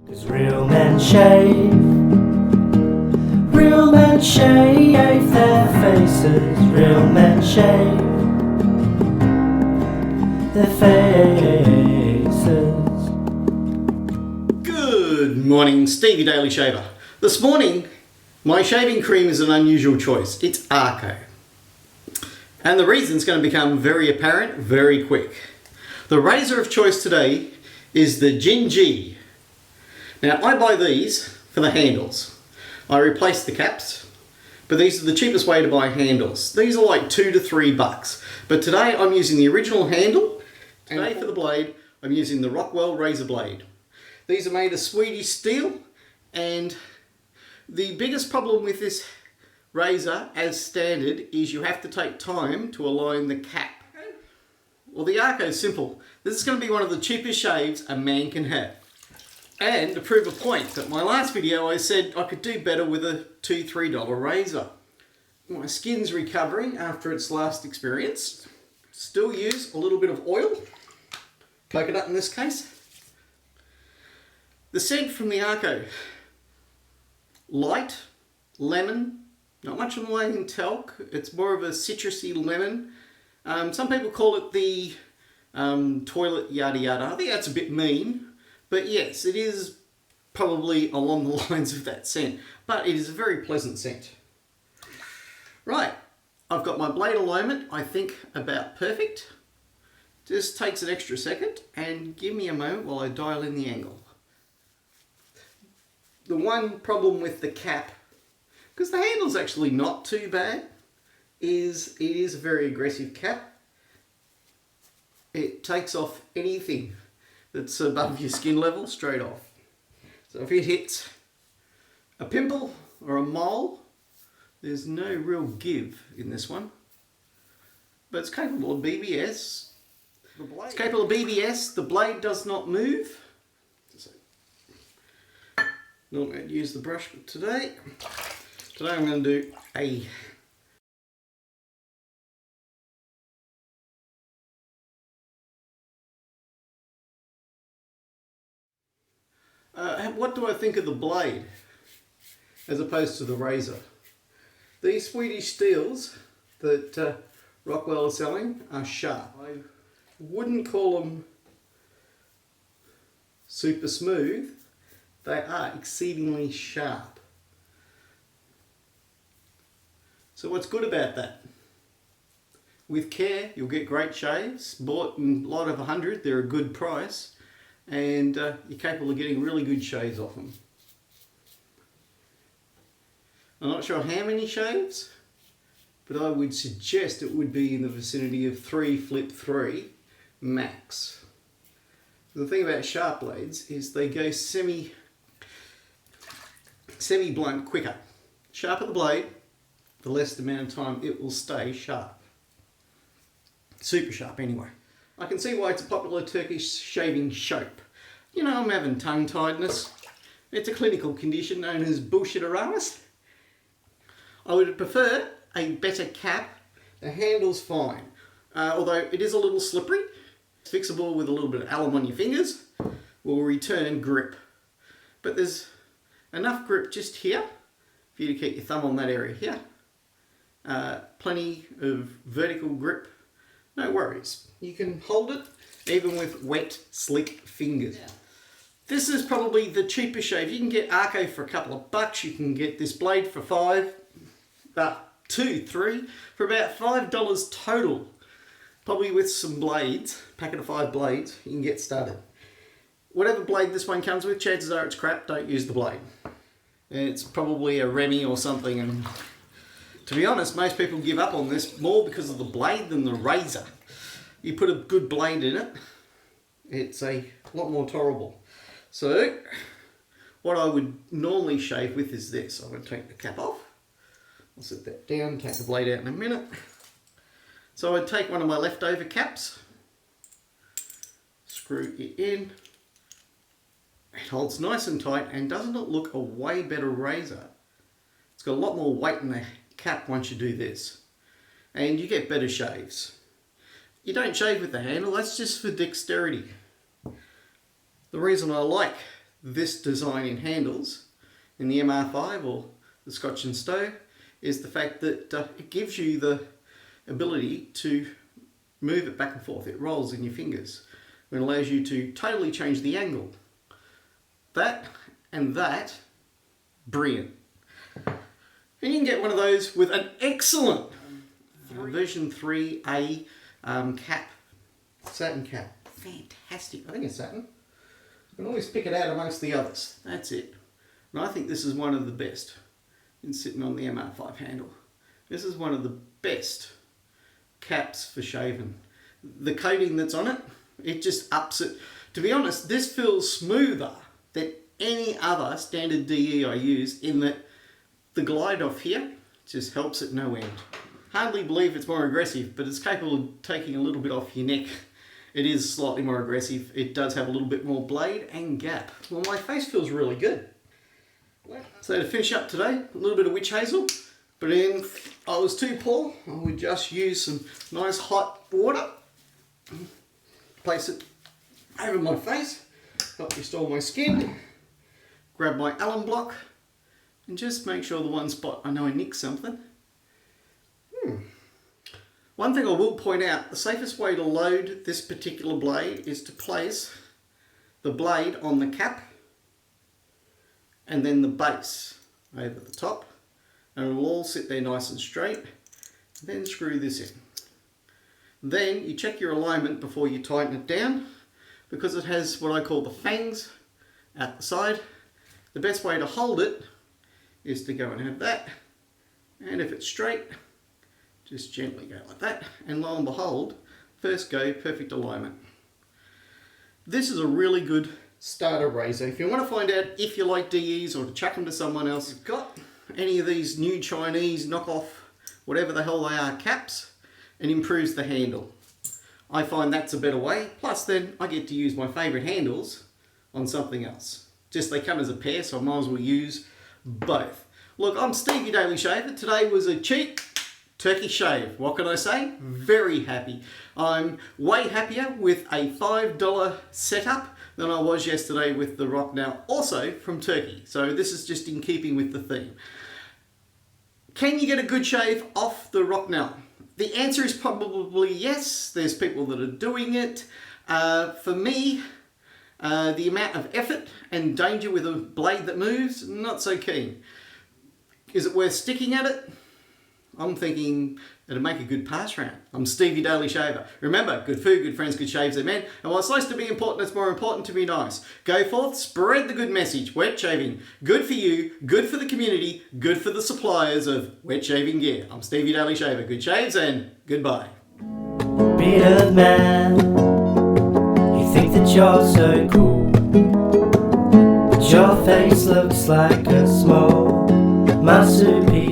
'Cause real men shave. Real men shave their faces. Real men shave their faces. Good morning, Stevie Daily Shaver. This morning, my shaving cream is an unusual choice. It's Arko. And the reason's going to become very apparent very quick. The razor of choice today is the JunJie. Now, I buy these for the handles. I replace the caps, but these are the cheapest way to buy handles. These are like $2 to $3. But today I'm using the original handle. Today for the blade, I'm using the Rockwell razor blade. These are made of Swedish steel, and the biggest problem with this razor, as standard, is you have to take time to align the cap. Well, the Arko is simple. This is going to be one of the cheapest shaves a man can have. And to prove a point, at my last video I said I could do better with a $2 to $3 razor. My skin's recovering after its last experience. Still use a little bit of oil, coconut in this case. The scent from the Arko, light, lemon, not much in the way in talc, it's more of a citrusy lemon. Some people call it the toilet yada yada. I think that's a bit mean, but yes, it is probably along the lines of that scent, but it is a very pleasant scent. Right, I've got my blade alignment, I think about perfect. Just takes an extra second, and give me a moment while I dial in the angle. The one problem with the cap, because the handle's actually not too bad, is it is a very aggressive cap. It takes off anything that's above your skin level straight off. So if it hits a pimple or a mole, there's no real give in this one. But it's capable of BBS. It's capable of BBS. The blade does not move. Normally I'd use the brush, but today I'm going to do a what do I think of the blade as opposed to the razor? These Swedish steels that Rockwell is selling are sharp. I wouldn't call them super smooth. They are exceedingly sharp. So what's good about that? With care, you'll get great shaves. Bought in a lot of 100, they're a good price. And you're capable of getting really good shaves off them. I'm not sure how many shaves, but I would suggest it would be in the vicinity of 3 flip 3 max. The thing about sharp blades is they go semi-blunt quicker. Sharper the blade, the less the amount of time it will stay sharp. Super sharp anyway. I can see why it's a popular Turkish shaving soap. You know, I'm having tongue tiredness. It's a clinical condition known as bullshiteramus. I would prefer a better cap. The handle's fine, although it is a little slippery. It's fixable with a little bit of alum on your fingers. Will return grip. But there's enough grip just here for you to keep your thumb on that area here. Plenty of vertical grip. No worries. You can hold it even with wet, slick fingers. Yeah. This is probably the cheapest shave. You can get Arko for a couple of bucks. You can get this blade for $5, $2, $3, for about $5 total. Probably with some blades, packet of 5 blades, you can get started. Whatever blade this one comes with, chances are it's crap, don't use the blade. It's probably a Remy or something, and to be honest, most people give up on this more because of the blade than the razor. You put a good blade in it, it's a lot more tolerable. So, what I would normally shave with is this. I'm going to take the cap off. I'll set that down, take the blade out in a minute. So I'd take one of my leftover caps, screw it in. It holds nice and tight, and doesn't it look a way better razor? It's got a lot more weight in the cap once you do this, and you get better shaves. You don't shave with the handle, that's just for dexterity. The reason I like this design in handles in the MR5 or the Scotch and Stowe is the fact that it gives you the ability to move it back and forth. It rolls in your fingers and allows you to totally change the angle. That and that, brilliant. And you can get one of those with an excellent version 3A cap, satin cap. Fantastic. I think it's satin. You can always pick it out amongst the others. That's it. And I think this is one of the best in sitting on the MR5 handle. This is one of the best caps for shaving. The coating that's on it, it just ups it. To be honest, this feels smoother than any other standard DE I use, in that the glide off here just helps it no end. Hardly believe it's more aggressive, but it's capable of taking a little bit off your neck. It is slightly more aggressive. It does have a little bit more blade and gap. Well, my face feels really good. So to finish up today, a little bit of witch hazel, but in I was too poor, I would just use some nice hot water, place it over my face, help restore my skin, grab my alum block, and just make sure the one spot I know I nicked something. One thing I will point out, the safest way to load this particular blade is to place the blade on the cap and then the base over the top, and it'll all sit there nice and straight. Then screw this in. Then you check your alignment before you tighten it down, because it has what I call the fangs at the side. The best way to hold it is to go and have that, and if it's straight, just gently go like that, and lo and behold, first go, perfect alignment. This is a really good starter razor. If you want to find out if you like DEs or to chuck them to someone else, you've got any of these new Chinese knockoff, whatever the hell they are, caps, and improves the handle. I find that's a better way. Plus then I get to use my favourite handles on something else. Just they come as a pair, so I might as well use both. Look, I'm Stevie Daily Shaver. Today was a cheap turkey shave. What can I say? Very happy. I'm way happier with a $5 setup than I was yesterday with the Rocknell, also from Turkey. So this is just in keeping with the theme. Can you get a good shave off the Rocknell? The answer is probably yes. There's people that are doing it. For me, the amount of effort and danger with a blade that moves, not so keen. Is it worth sticking at it? I'm thinking it'll make a good pass round. I'm Stevie Daily Shaver. Remember, good food, good friends, good shaves, amen. And while it's nice to be important, it's more important to be nice. Go forth, spread the good message. Wet shaving, good for you, good for the community, good for the suppliers of wet shaving gear. I'm Stevie Daily Shaver. Good shaves and goodbye. Bearded man, you think that you're so cool, but your face looks like a small marsupial.